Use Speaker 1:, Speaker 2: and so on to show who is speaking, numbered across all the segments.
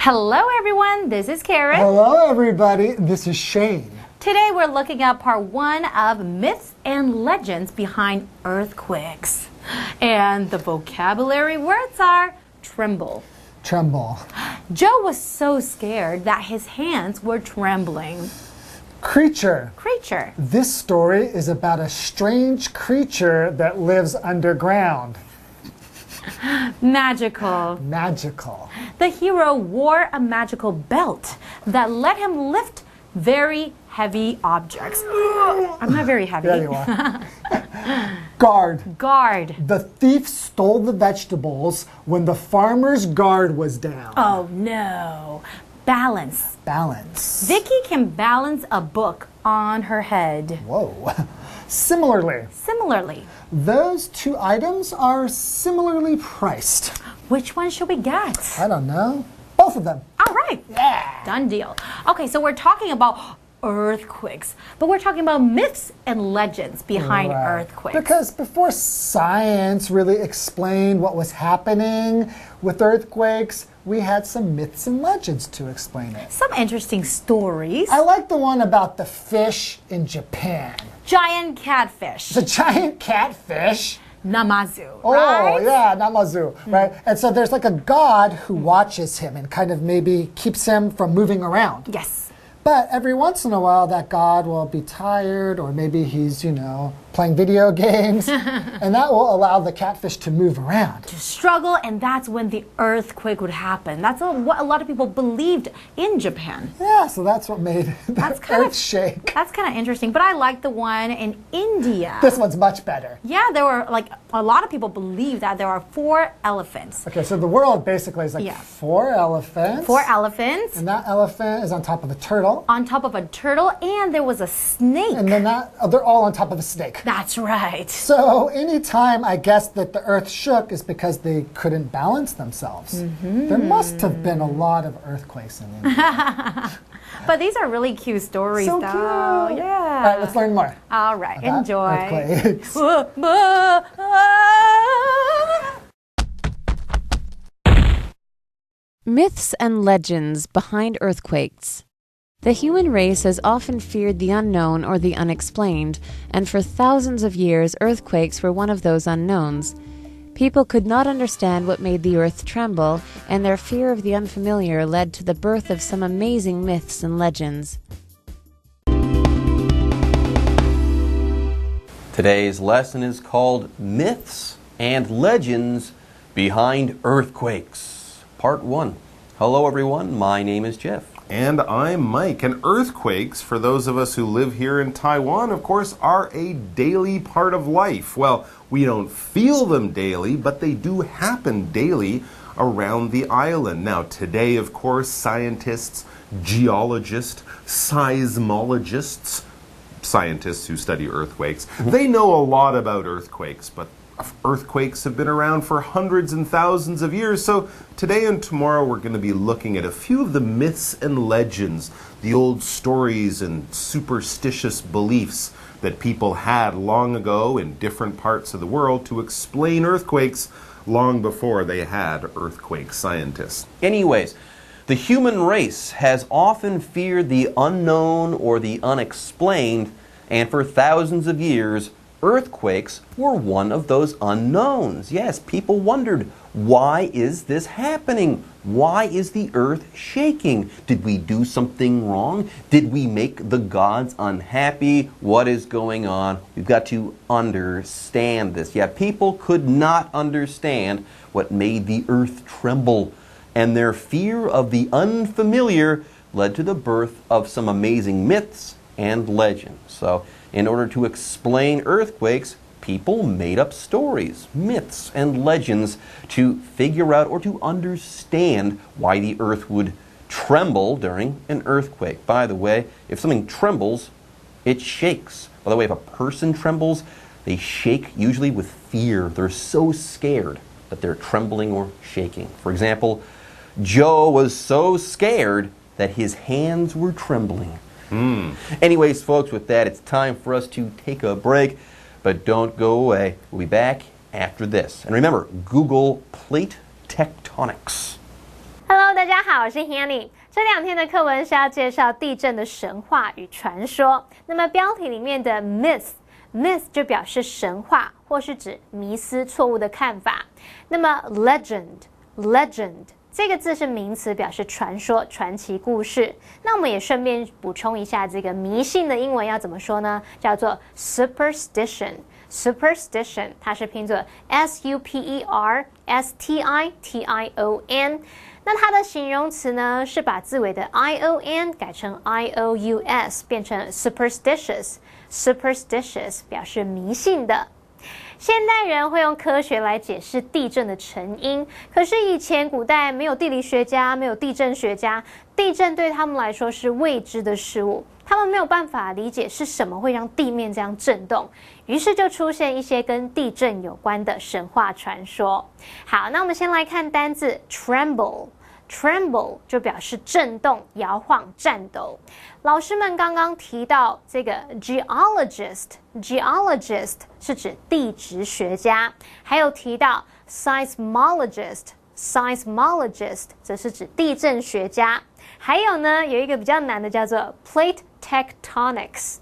Speaker 1: Hello everyone, this is Karen.
Speaker 2: Hello everybody, this is Shane.
Speaker 1: Today we're looking at part 1 of myths and legends behind earthquakes. And the vocabulary words are tremble.
Speaker 2: Tremble.
Speaker 1: Joe was so scared that his hands were trembling.
Speaker 2: Creature.
Speaker 1: Creature.
Speaker 2: This story is about a strange creature that lives underground.
Speaker 1: Magical.
Speaker 2: Magical.
Speaker 1: The hero wore a magical belt that let him lift very heavy objects. I'm not very heavy.
Speaker 2: There you are. Guard.
Speaker 1: Guard.
Speaker 2: The thief stole the vegetables when the farmer's guard was down.
Speaker 1: Oh no. Balance.
Speaker 2: Balance.
Speaker 1: Vicky can balance a book on her head.
Speaker 2: Whoa. Similarly.
Speaker 1: Similarly.
Speaker 2: Those two items are similarly priced.
Speaker 1: Which one should we get?
Speaker 2: I don't know. Both of them.
Speaker 1: All right.
Speaker 2: Yeah.
Speaker 1: Done deal. Okay, so we're talking about earthquakes, but we're talking about myths and legends behind earthquakes.
Speaker 2: Because before science really explained what was happening with earthquakes, we had some myths and legends to explain it.
Speaker 1: Some interesting stories.
Speaker 2: I like the one about the fish in Japan.
Speaker 1: Giant catfish.
Speaker 2: The giant catfish.
Speaker 1: Namazu,
Speaker 2: Oh,
Speaker 1: right?
Speaker 2: yeah, Namazu, right? And so there's like a god who watches him and kind of maybe keeps him from moving around.
Speaker 1: Yes.
Speaker 2: But every once in a while, that god will be tired, or maybe he's, playing video games, and that will allow the catfish to move around.
Speaker 1: To struggle, and that's when the earthquake would happen. That's what a lot of people believed in Japan.
Speaker 2: Yeah, so that's what made the earth shake.
Speaker 1: That's kind of interesting, but I like the one in India.
Speaker 2: This one's much better.
Speaker 1: Yeah, there were a lot of people believe that there are 4 elephants.
Speaker 2: Okay, so the world basically is 4 elephants.
Speaker 1: 4 elephants.
Speaker 2: And that elephant is on top of a turtle.
Speaker 1: On top of a turtle, and there was a snake.
Speaker 2: And then they're all on top of a snake.
Speaker 1: That's right.
Speaker 2: So anytime I guess that the earth shook is because they couldn't balance themselves. There must have been a lot of earthquakes in India.
Speaker 1: But these are really cute stories,
Speaker 2: So
Speaker 1: though.
Speaker 2: cute.
Speaker 1: Yeah.
Speaker 2: All right, let's learn more.
Speaker 1: All right,
Speaker 2: about
Speaker 1: enjoy.
Speaker 2: Earthquakes.
Speaker 3: Myths and legends behind earthquakes. The human race has often feared the unknown or the unexplained, and for thousands of years, earthquakes were one of those unknowns. People could not understand what made the earth tremble, and their fear of the unfamiliar led to the birth of some amazing myths and legends.
Speaker 4: Today's lesson is called Myths and Legends Behind Earthquakes, Part 1. Hello everyone, my name is Jeff.
Speaker 5: And I'm Mike. And earthquakes, for those of us who live here in Taiwan, of course, are a daily part of life. Well, we don't feel them daily, but they do happen daily around the island. Now, today, of course, scientists, geologists, seismologists, scientists who study earthquakes, they know a lot about earthquakes, but earthquakes have been around for hundreds and thousands of years. So today and tomorrow we're going to be looking at a few of the myths and legends, the old stories and superstitious beliefs that people had long ago in different parts of the world to explain earthquakes long before they had earthquake scientists.
Speaker 4: Anyways, the human race has often feared the unknown or the unexplained, and for thousands of years, earthquakes were one of those unknowns. Yes, people wondered, why is this happening? Why is the earth shaking? Did we do something wrong? Did we make the gods unhappy? What is going on? We've got to understand this. Yeah, people could not understand what made the earth tremble, and their fear of the unfamiliar led to the birth of some amazing myths and legends. So, in order to explain earthquakes, people made up stories, myths, and legends to figure out or to understand why the earth would tremble during an earthquake. By the way, if something trembles, it shakes. By the way, if a person trembles, they shake usually with fear. They're so scared that they're trembling or shaking. For example, Joe was so scared that his hands were trembling. Anyways, folks, with that, it's time for us to take a break, but don't go away. We'll be back after this. And remember, Google plate tectonics.
Speaker 6: Hello， 大家好，我是 Hanny。这2天的课文是要介绍地震的神话与传说。那么标题里面的 myth 就表示神话，或是指迷思、错误的看法。那么 legend 这个字是名词，表示传说、传奇故事。那我们也顺便补充一下，这个迷信的英文要怎么说呢？叫做 superstition。superstition 它是拼作 superstition。那它的形容词呢，是把字尾的 ion 改成 ious， 变成 superstitious。superstitious 表示迷信的。现代人会用科学来解释地震的成因，可是以前古代没有地理学家，没有地震学家，地震对他们来说是未知的事物，他们没有办法理解是什么会让地面这样震动，于是就出现一些跟地震有关的神话传说。好，那我们先来看单字 tremble 就表示震动、摇晃、颤抖。老师们刚刚提到这个 geologist 是指地质學家，还有提到 seismologist 则是指地震学家。还有呢，有一个比较难的叫做 plate tectonics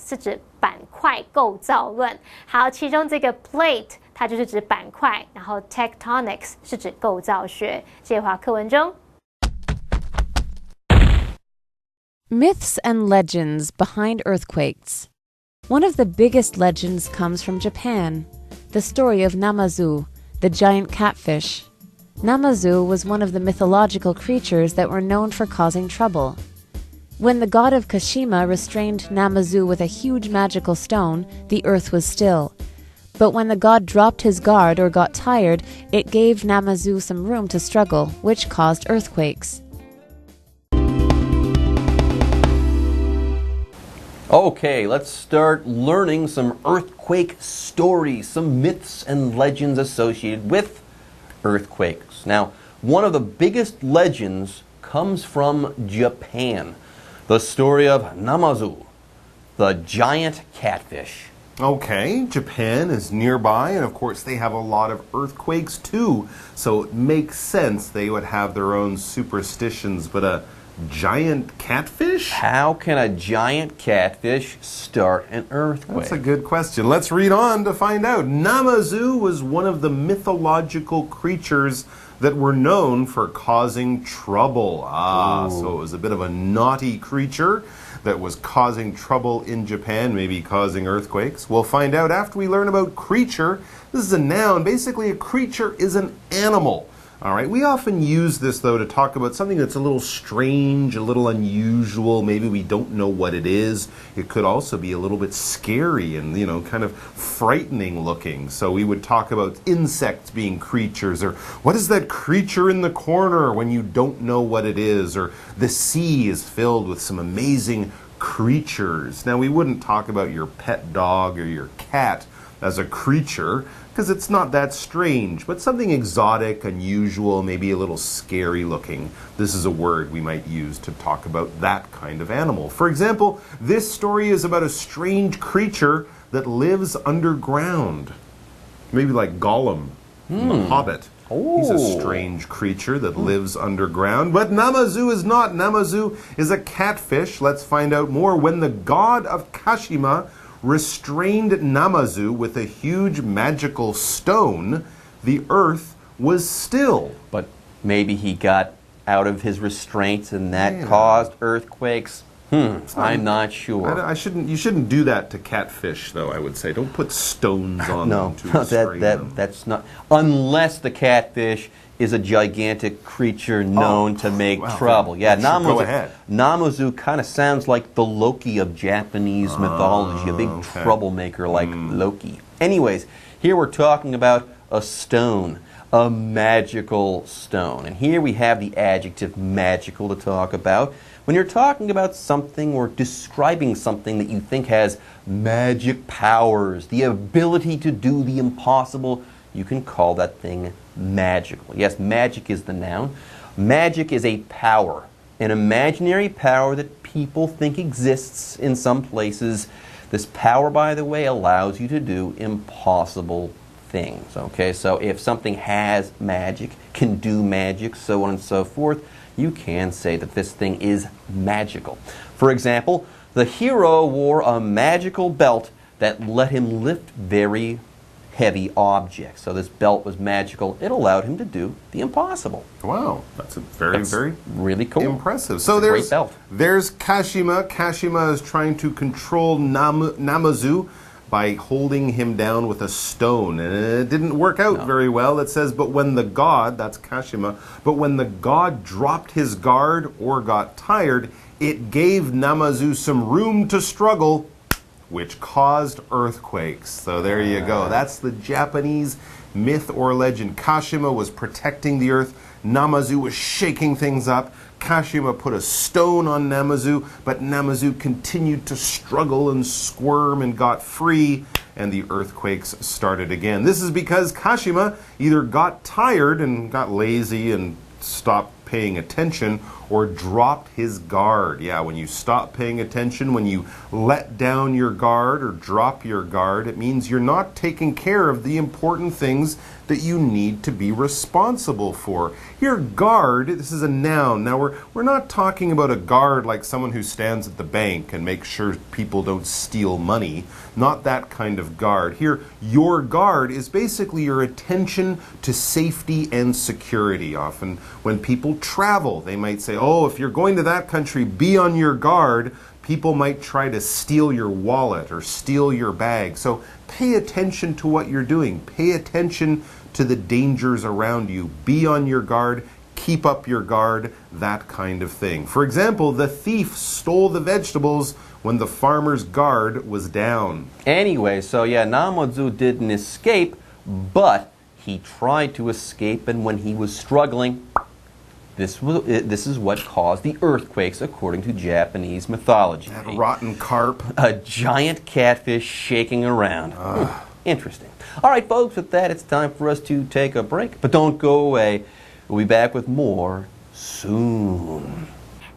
Speaker 6: 是指板块构造论。好，其中这个 plate它就是指板块，然后 tectonics 是指构造学。介华课文中
Speaker 3: Myths and legends behind earthquakes. One of the biggest legends comes from Japan, the story of Namazu, the giant catfish. Namazu was one of the mythological creatures that were known for causing trouble. When the god of Kashima restrained Namazu with a huge magical stone, the earth was still. But when the god dropped his guard or got tired, it gave Namazu some room to struggle, which caused earthquakes.
Speaker 4: Okay, let's start learning some earthquake stories, some myths and legends associated with earthquakes. Now, one of the biggest legends comes from Japan. The story of Namazu, the giant catfish.
Speaker 5: Okay, Japan is nearby, and of course they have a lot of earthquakes too, so it makes sense they would have their own superstitions, but a giant catfish?
Speaker 4: How can a giant catfish start an earthquake?
Speaker 5: That's a good question. Let's read on to find out. Namazu was one of the mythological creatures that were known for causing trouble. So it was a bit of a naughty creature that was causing trouble in Japan, maybe causing earthquakes. We'll find out after we learn about creature. This is a noun. Basically, a creature is an animal. All right, we often use this, though, to talk about something that's a little strange, a little unusual. Maybe we don't know what it is. It could also be a little bit scary and, kind of frightening looking. So we would talk about insects being creatures, or what is that creature in the corner when you don't know what it is, or the sea is filled with some amazing creatures. Now, we wouldn't talk about your pet dog or your cat as a creature, because it's not that strange, but something exotic, unusual, maybe a little scary looking. This is a word we might use to talk about that kind of animal. For example, this story is about a strange creature that lives underground. Maybe like Gollum, the Hobbit. He's a strange creature that lives underground. But Namazu is not. Namazu is a catfish. Let's find out more. When the god of Kashima restrained Namazu with a huge magical stone, the earth was still.
Speaker 4: But maybe he got out of his restraints and that caused earthquakes. I'm not sure.
Speaker 5: You shouldn't do that to catfish, though, I would say. Don't put stones on them to restrain them.
Speaker 4: That's not... Unless the catfish is a gigantic creature known to make trouble. Yeah, Namazu kind of sounds like the Loki of Japanese mythology, a big troublemaker like Loki. Anyways, here we're talking about a stone, a magical stone. And here we have the adjective magical to talk about. When you're talking about something or describing something that you think has magic powers, the ability to do the impossible, you can call that thing magical. Yes, magic is the noun. Magic is a power, an imaginary power that people think exists in some places. This power, by the way, allows you to do impossible things. Okay, so if something has magic, can do magic, so on and so forth, you can say that this thing is magical. For example, the hero wore a magical belt that let him lift very heavy objects. So this belt was magical. It allowed him to do the impossible.
Speaker 5: Wow, that's a very
Speaker 4: really cool.
Speaker 5: Impressive. So
Speaker 4: great belt.
Speaker 5: There's Kashima. Kashima is trying to control Namazu by holding him down with a stone. And it didn't work out very well. It says, but when the god, that's Kashima, but when the god dropped his guard or got tired, it gave Namazu some room to struggle, which caused earthquakes. So there you go. That's the Japanese myth or legend. Kashima was protecting the earth. Namazu was shaking things up. Kashima put a stone on Namazu, but Namazu continued to struggle and squirm and got free, and the earthquakes started again. This is because Kashima either got tired and got lazy and stopped paying attention, or dropped his guard. Yeah, when you stop paying attention, when you let down your guard or drop your guard, it means you're not taking care of the important things that you need to be responsible for. Here, guard, this is a noun. Now, we're not talking about a guard like someone who stands at the bank and makes sure people don't steal money. Not that kind of guard. Here, your guard is basically your attention to safety and security. Often, when people travel, they might say, oh, if you're going to that country, be on your guard. People might try to steal your wallet or steal your bag. So pay attention to what you're doing. Pay attention to the dangers around you. Be on your guard. Keep up your guard. That kind of thing. For example, the thief stole the vegetables when the farmer's guard was down.
Speaker 4: Anyway, so yeah, Namazu didn't escape, but he tried to escape, and when he was struggling, this is what caused the earthquakes, according to Japanese mythology.
Speaker 5: That rotten carp.
Speaker 4: A giant catfish shaking around. Interesting. All right, folks, with that, it's time for us to take a break. But don't go away. We'll be back with more soon.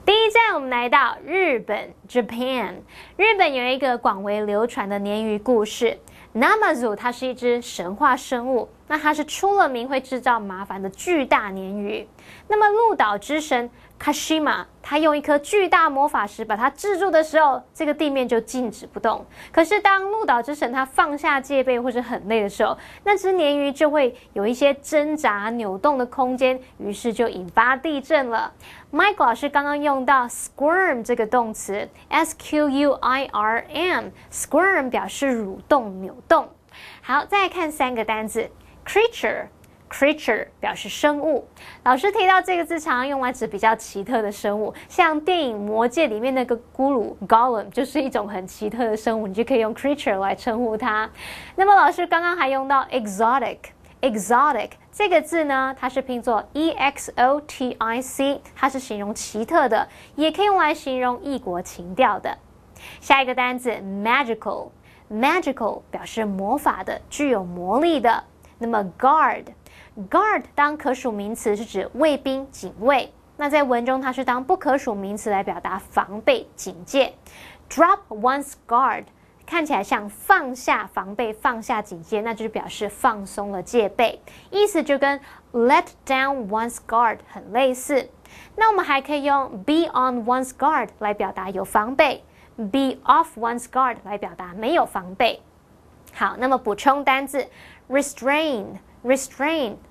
Speaker 6: 第一站，我们来到日本 Japan。日本有一个广为流传的鲶鱼故事。Namazu 它是一只神话生物，那它是出了名会制造麻烦的巨大鲶鱼。那么鹿岛之神 Kashima 他用一颗巨大魔法石把它制住的时候，这个地面就静止不动。可是当鹿岛之神他放下戒备或者很累的时候，那只鲶鱼就会有一些挣扎扭动的空间，于是就引发地震了。Mike 老师刚刚用到 squirm 这个动词 squirm，squirm 表示蠕动扭动。好，再来看三个单字 creature 表示生物。老师提到这个字常常用来指比较奇特的生物，像电影《魔戒》里面那个咕噜 Gollum 就是一种很奇特的生物，你就可以用 creature 来称呼它。那么老师刚刚还用到 exotic 这个字呢，它是拼作 exotic， 它是形容奇特的，也可以用来形容异国情调的。下一个单字 magical 表示魔法的，具有魔力的。那么 guard 当可数名词是指卫兵、警卫，那在文中它是当不可数名词来表达防备、警戒。Drop one's guard 看起来像放下防备、放下警戒，那就是表示放松了戒备，意思就跟 let down one's guard 很类似。那我们还可以用 be on one's guard 来表达有防备， be off one's guard 来表达没有防备。好，那么补充单字 restrain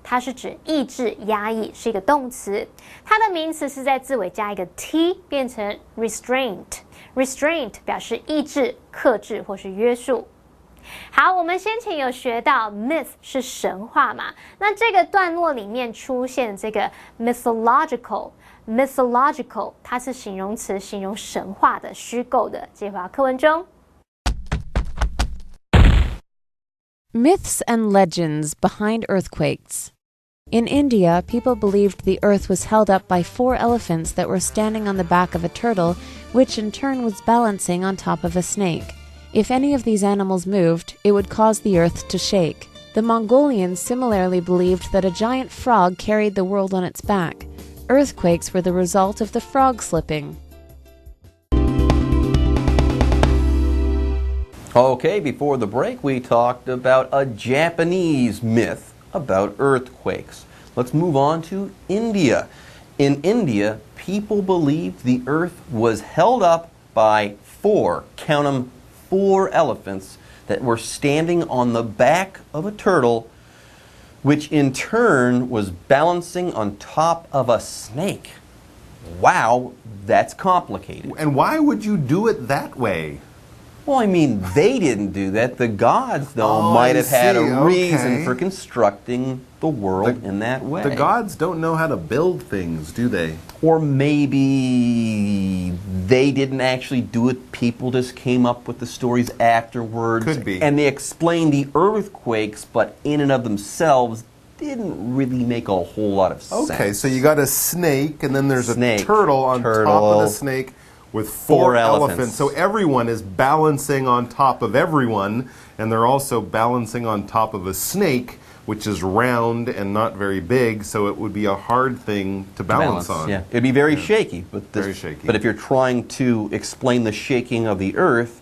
Speaker 6: 它是指抑制、压抑，是一个动词。它的名词是在字尾加一个 t， 变成 restraint 表示抑制、克制或是约束。好，我们先前有学到 myth 是神话嘛，那这个段落里面出现这个 mythological 它是形容词，形容神话的、虚构的。接回到课文中。
Speaker 3: Myths and legends behind earthquakes. In India, people believed the earth was held up by 4 elephants that were standing on the back of a turtle, which in turn was balancing on top of a snake. If any of these animals moved, it would cause the earth to shake. The Mongolians similarly believed that a giant frog carried the world on its back. Earthquakes were the result of the frog slipping.
Speaker 4: Okay, before the break, we talked about a Japanese myth about earthquakes. Let's move on to India. In India, people believed the earth was held up by count 'em, 4 elephants that were standing on the back of a turtle, which in turn was balancing on top of a snake. Wow, that's complicated.
Speaker 5: And why would you do it that way?
Speaker 4: Well, I mean, they didn't do that. The gods, though,
Speaker 5: Oh,
Speaker 4: might
Speaker 5: I
Speaker 4: have had a
Speaker 5: see.
Speaker 4: reason
Speaker 5: Okay.
Speaker 4: for constructing the world in that way.
Speaker 5: The gods don't know how to build things, do they?
Speaker 4: Or maybe they didn't actually do it. People just came up with the stories afterwards.
Speaker 5: Could be.
Speaker 4: And they explained the earthquakes, but in and of themselves didn't really make a whole lot of sense.
Speaker 5: Okay, so you got a snake, and then there's
Speaker 4: Snake,
Speaker 5: a turtle on top of the snake with 4 elephants. So everyone is balancing on top of everyone, and they're also balancing on top of a snake, which is round and not very big, so it would be a hard thing to balance on.
Speaker 4: Yeah, it'd be very shaky. But
Speaker 5: Very shaky.
Speaker 4: But if you're trying to explain the shaking of the earth,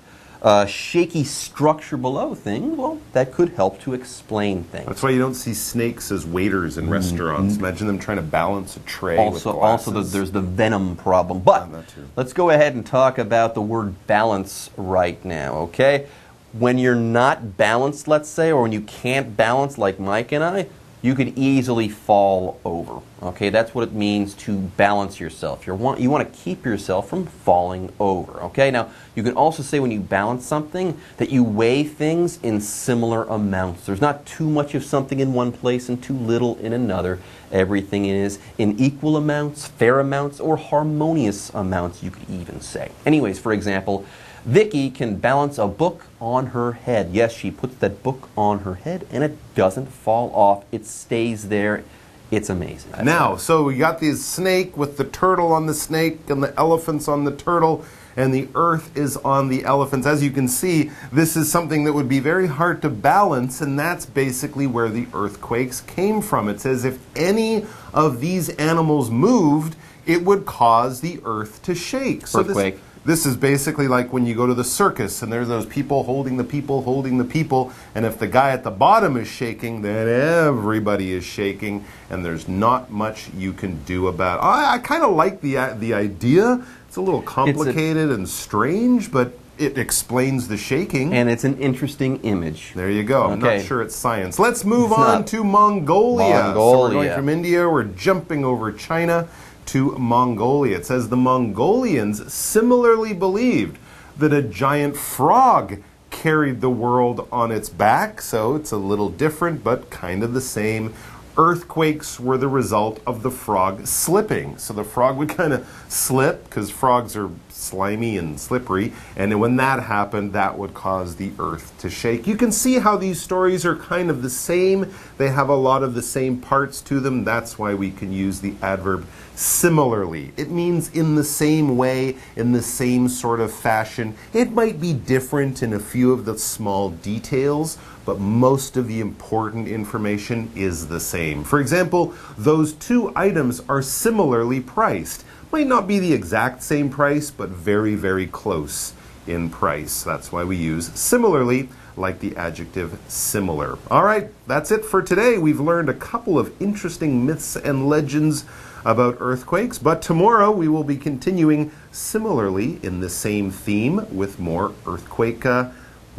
Speaker 4: shaky structure below things, well, that could help to explain things.
Speaker 5: That's why you don't see snakes as waiters in restaurants. Imagine them trying to balance a tray with
Speaker 4: Also,
Speaker 5: glasses.
Speaker 4: there's the venom problem. But
Speaker 5: that too.
Speaker 4: let's go ahead and talk about the word balance right now, okay? When you're not balanced, let's say, or when you can't balance like Mike and I, you could easily fall over. Okay, that's what it means to balance yourself. You want to keep yourself from falling over. Okay, now you can also say when you balance something that you weigh things in similar amounts. There's not too much of something in one place and too little in another. Everything is in equal amounts, fair amounts, or harmonious amounts, you could even say. Anyways, for example, Vicky can balance a book on her head. Yes, she puts that book on her head and it doesn't fall off. It stays there. It's amazing.
Speaker 5: Now, so we got this snake with the turtle on the snake and the elephants on the turtle, and the earth is on the elephants. As you can see, this is something that would be very hard to balance, and that's basically where the earthquakes came from. It says if any of these animals moved, it would cause the earth to shake. So
Speaker 4: Earthquake.
Speaker 5: This is basically like when you go to the circus and there's those people holding the people, and if the guy at the bottom is shaking, then everybody is shaking, and there's not much you can do about it. I kind of like the idea. It's a little complicated and strange, but it explains the shaking.
Speaker 4: And it's an interesting image.
Speaker 5: There you go. I'm
Speaker 4: Okay.
Speaker 5: not sure it's science. Let's move
Speaker 4: It's
Speaker 5: on
Speaker 4: not.
Speaker 5: to Mongolia. So we're going
Speaker 4: Mongolia.
Speaker 5: from India, we're jumping over China to Mongolia. It says the Mongolians similarly believed that a giant frog carried the world on its back, so it's a little different but kind of the same. Earthquakes were the result of the frog slipping. So the frog would kind of slip because frogs are slimy and slippery, and when that happened, that would cause the earth to shake. You can see how these stories are kind of the same. They have a lot of the same parts to them. That's why we can use the adverb similarly. It means in the same way, in the same sort of fashion. It might be different in a few of the small details, but most of the important information is the same. For example, those 2 items are similarly priced. Might not be the exact same price, but very, very close in price. That's why we use similarly, like the adjective similar. All right, that's it for today. We've learned a couple of interesting myths and legends about earthquakes, but tomorrow we will be continuing similarly in the same theme with more earthquake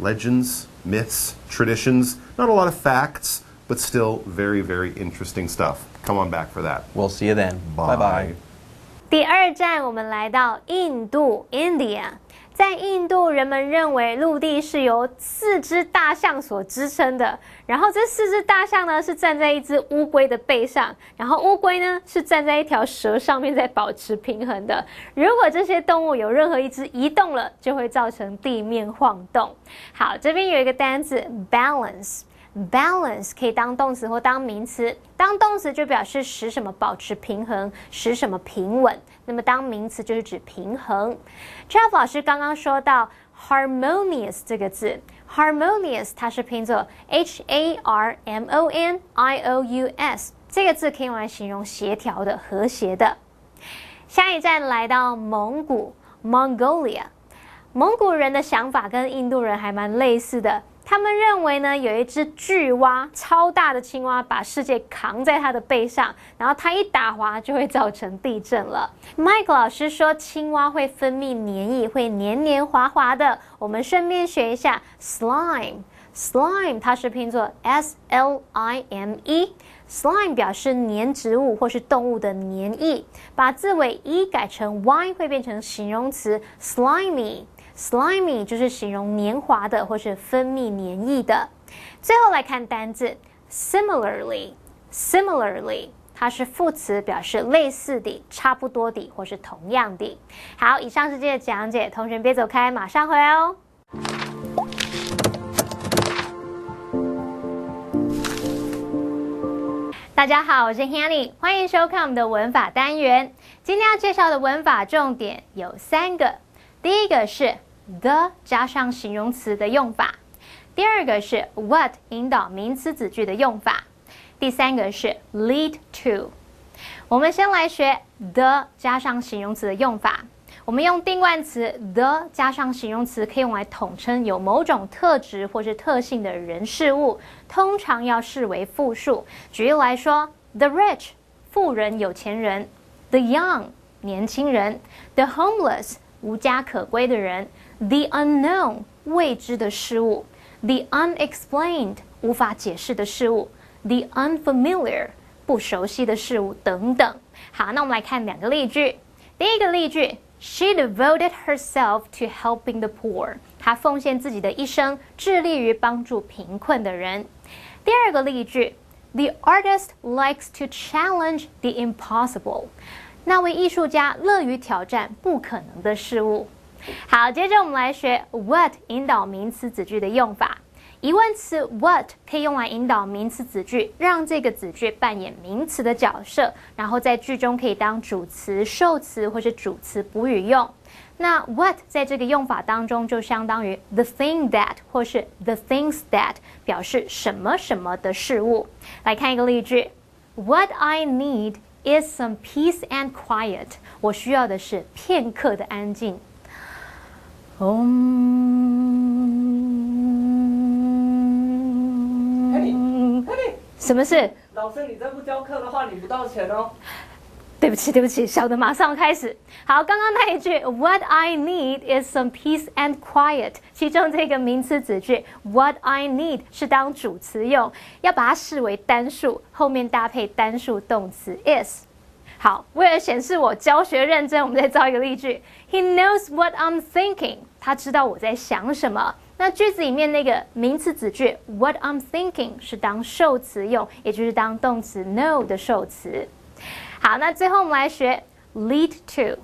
Speaker 5: legends, myths, traditions. Not a lot of facts, but still very, very interesting stuff. Come on back for that.
Speaker 4: We'll see you then.
Speaker 5: Bye.
Speaker 4: Bye-bye.
Speaker 6: 第2站，我们来到印度 （India）。在印度，人们认为陆地是由4只大象所支撑的，然后这4只大象呢是站在一只乌龟的背上，然后乌龟呢是站在一条蛇上面在保持平衡的。如果这些动物有任何一只移动了，就会造成地面晃动。好，这边有一个单字 balance。Balance 可以当动词或当名词，当动词就表示使什么保持平衡，使什么平稳，那么当名词就是指平衡。Jeff 老师刚刚说到 harmonious 这个字 ，harmonious 它是拼作 HARMONIOUS， 这个字可以用来形容协调的、和谐的。下一站来到蒙古 Mongolia。蒙古人的想法跟印度人还蛮类似的，他们认为呢，有一只巨蛙，超大的青蛙把世界扛在它的背上，然后它一打滑就会造成地震了。Mike 老师说青蛙会分泌黏液，会黏黏滑滑的。我们顺便学一下 slime。slime 它是拼作 slime。slime 表示黏植物或是动物的黏液，把字尾 e 改成 y 会变成形容词 slimy。slimy 就是形容黏滑的或是分泌黏液的。最后来看单字 similarly。similarly 它是副词，表示类似的、差不多的或是同样的。好，以上是今天的讲解，同学别走开，马上回来哦。大家好，我是 Hanny， 欢迎收看我们的文法单元。今天要介绍的文法重点有3个，第一个是 the 加上形容词的用法，第二个是 what 引导名词子句的用法，第三个是 lead to。我们先来学 the 加上形容词的用法。我们用定冠词 the 加上形容词，可以用来统称有某种特质或是特性的人事物，通常要视为复数。举例来说 ，the rich 富人有钱人 ，the young 年轻人 ，the homeless 无家可归的人 ，the unknown 未知的事物 ，the unexplained 无法解释的事物 ，the unfamiliar 不熟悉的事物等等。好，那我们来看2个例句。第一个例句。She devoted herself to helping the poor. 她奉献自己的一生，致力于帮助贫困的人。第二个例句 ，The artist likes to challenge the impossible. 那位艺术家乐于挑战不可能的事物。好，接着我们来学 what 引导名词子句的用法。疑问词 what 可以用来引导名词子句，让这个子句扮演名词的角色，然后在句中可以当主词、受词或是主词补语用。那 what 在这个用法当中就相当于 the thing that 或是 the things that， 表示什么什么的事物。来看一个例句 ：What I need is some peace and quiet。我需要的是片刻的安静。什么事？
Speaker 7: 老师，你再不教课的话，领不到钱哦。
Speaker 6: 对不起，小的马上开始。好，刚刚那一句 What I need is some peace and quiet， 其中这个名词子句 What I need 是当主词用，要把它视为单数，后面搭配单数动词 is。好，为了显示我教学认真，我们再造一个例句 He knows what I'm thinking， 他知道我在想什么。那句子里面那个名词子句 What I'm thinking 是当受词用，也就是当动词 know 的受词。好，那最后我们来学 lead to。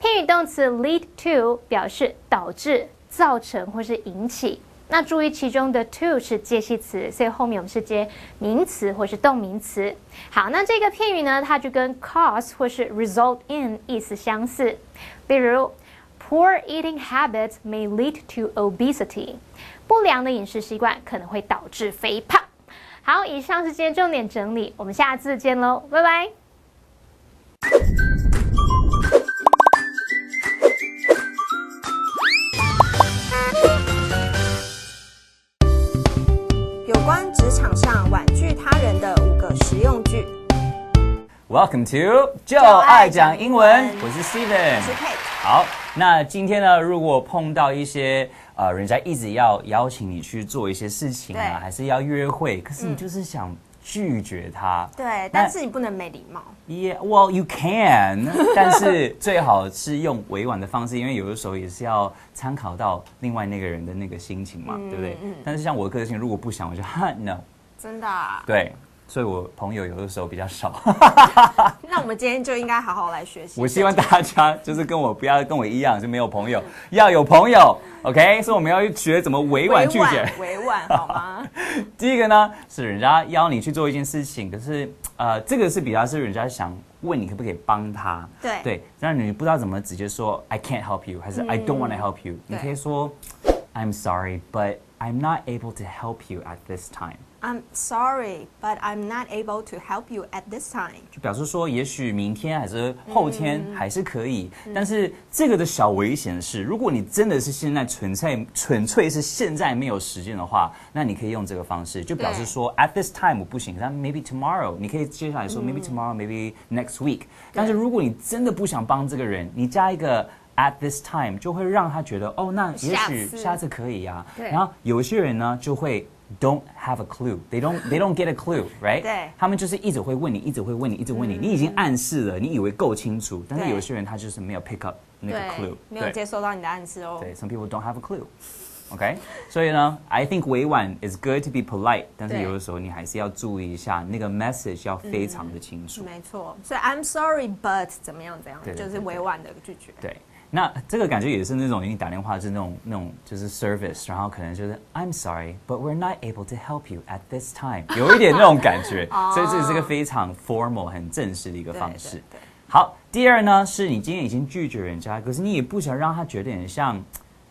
Speaker 6: 片语动词 lead to 表示导致、造成或是引起。那注意其中的 to 是介系词，所以后面我们是接名词或是动名词。好，那这个片语呢，它就跟 cause 或是 result in 意思相似。比如Poor eating habits may lead to obesity. 不良的饮食习惯可能会导致肥胖。好，以上是今天重点整理，我们下次见喽，拜拜。
Speaker 8: 有关职场上婉拒他人的5个实用句。
Speaker 7: Welcome to 就爱讲英文，我是 Steven，
Speaker 8: 我是 Kate。
Speaker 7: 好，那今天呢，如果碰到一些人家一直要邀请你去做一些事情啊，还是要约会，可是你就是想拒绝他。
Speaker 8: 对，但是你不能没礼貌。
Speaker 7: Yeah, well, you can 但是最好是用委婉的方式，因为有的时候也是要参考到另外那个人的那个心情嘛，对不对？但是像我的个性，如果不想，我就no。
Speaker 8: 真的啊？
Speaker 7: 对。所以我朋友有的时候比较少。
Speaker 8: 那我们今天就应该好好来学习。
Speaker 7: 我希望大家就是跟我不要跟我一样就没有朋友，要有朋友 ，OK？ 所以我们要学怎么委婉拒绝，
Speaker 8: 委婉好吗？
Speaker 7: 第一个呢是人家邀你去做一件事情，可是这个是比较是人家想问你可不可以帮他，对，让你不知道怎么直接说 I can't help you， 还是 I don't want to help you，你可以说 I'm sorry， but I'm not able to help you at this time。
Speaker 8: I'm sorry, but I'm not able to help you at this time.
Speaker 7: 就表示说，也许明天还是后天还是可以，但是这个的小危险是，如果你真的是现在纯粹是现在没有时间的话，那你可以用这个方式，就表示说 at this time 我不行，但 maybe tomorrow， 你可以接下来说 maybe tomorrow, maybe next week。但是如果你真的不想帮这个人，你加一个at this time 就会让他觉得哦，那也许下次可以呀。然后有些人呢就会 don't have a clue, they don't get a clue, right？
Speaker 8: 对，
Speaker 7: 他们就是一直会问你，一直会问你，一直问你，你已经暗示了，你以为够清楚，但是有些人他就是没有 pick up 那个 clue，
Speaker 8: 没有接收到你的暗示哦。
Speaker 7: 对 ，some people don't have a clue。OK， 所以呢 ，I think 委婉 is good to be polite， 但是有的时候你还是要注意一下那个 message 要非常的清楚。
Speaker 8: 没错，所以 I'm sorry, but 怎么样，就是委婉的拒绝。
Speaker 7: 对。那这个感觉也是那种你打电话是那种就是 service， 然后可能就是 I'm sorry, but we're not able to help you at this time， 有一点那种感觉，所以这是个非常 formal 很正式的一个方式。好，第二呢是你今天已经拒绝人家，可是你也不想让他觉得很像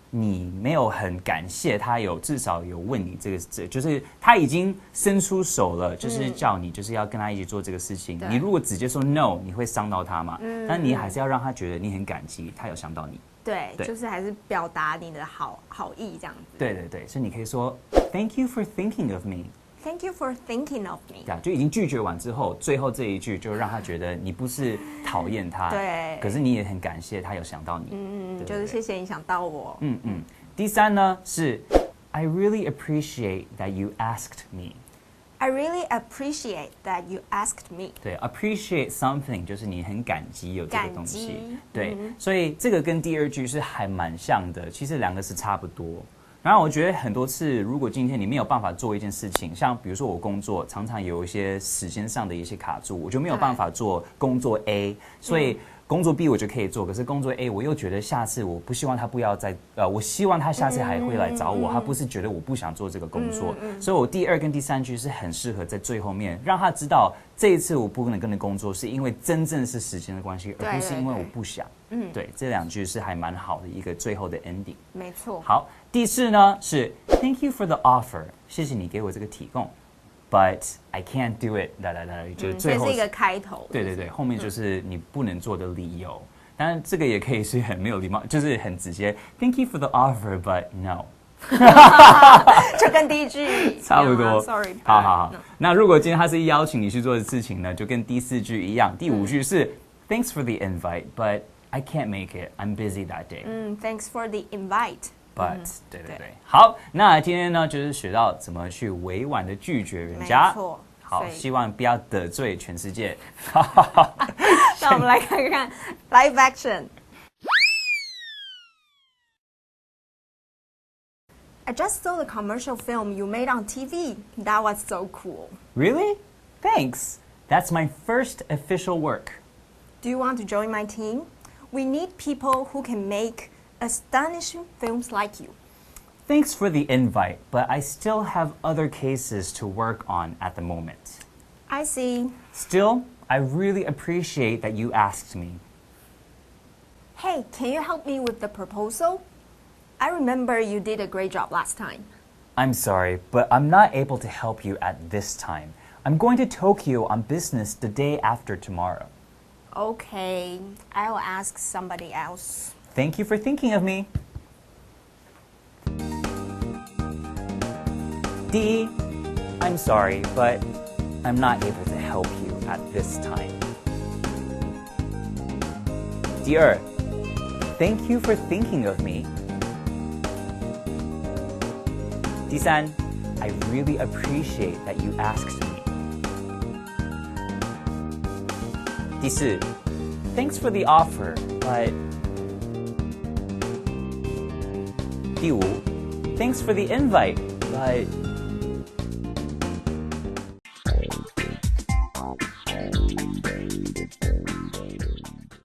Speaker 7: 你没有很感谢他至少有问你这个，就是他已经伸出手了，就是叫你就是要跟他一起做这个事情。你如果直接说 no， 你会伤到他嘛？但你还是要让他觉得你很感激，他有想到你。
Speaker 8: 对，就是还是表达你的好意这样子。
Speaker 7: 对，所以你可以说 Thank you for thinking of me。Thank
Speaker 8: you for thinking of me。
Speaker 7: 对啊，就已经拒绝完之后，最后这一句就让他觉得你不是讨厌他，
Speaker 8: 对，
Speaker 7: 可是你也很感谢他有想到你，
Speaker 8: 就是谢谢你想到我。
Speaker 7: 第三呢是 I really appreciate that you asked me。I
Speaker 8: really appreciate that you asked me。
Speaker 7: 对 ，appreciate something 就是你很感激有这个东西，对，所以这个跟第二句是还蛮像的，其实两个是差不多。然后我觉得很多次，如果今天你没有办法做一件事情，像比如说我工作，常常有一些时间上的一些卡住，我就没有办法做工作 A， 所以工作 B 我就可以做，可是工作 A 我又觉得下次我不希望他不要再我希望他下次还会来找我，他不是觉得我不想做这个工作，所以我第二跟第三句是很适合在最后面让他知道这一次我不能跟你工作，是因为真正是时间的关系，而不是因为我不想。对，这两句是还蛮好的一个最后的 ending。
Speaker 8: 没错。
Speaker 7: 好，第四呢是 Thank you for the offer， 谢谢你给我这个提供。But I can't do it， 就是最后
Speaker 8: 这是一个开头。
Speaker 7: 对，后面就是你不能做的理由。当然，这个也可以是很没有礼貌，就是很直接。Thank you for the offer, but no 。
Speaker 8: 就跟第一句
Speaker 7: 差不多。
Speaker 8: Sorry。
Speaker 7: 好。那如果今天他是邀请你去做的事情呢，就跟第四句一样。第五句是 Thanks for the invite, but I can't make it. I'm busy that day.
Speaker 8: Thanks for the invite.
Speaker 7: But 对，好，那今天呢就是学到怎么去委婉的拒绝人家。
Speaker 8: 没错。
Speaker 7: 好，希望不要得罪全世界。
Speaker 8: 那我们来看看 live action。I just saw the commercial film you made on TV. That was so cool.
Speaker 7: Really? Thanks. That's my first official work.
Speaker 8: Do you want to join my team? We need people who can make astonishing films like you.
Speaker 7: Thanks for the invite, but I still have other cases to work on at the moment.
Speaker 8: I see.
Speaker 7: Still, I really appreciate that you asked me.
Speaker 8: Hey, can you help me with the proposal? I remember you did a great job last time.
Speaker 7: I'm sorry, but I'm not able to help you at this time. I'm going to Tokyo on business the day after tomorrow.
Speaker 8: Okay, I'll ask somebody else.
Speaker 7: Thank you for thinking of me. D, I'm sorry, but I'm not able to help you at this time. 第二 Thank you for thinking of me. 第三 I really appreciate that you asked me. 第四 Thanks for the offer, but 第五 Thanks for the invite, but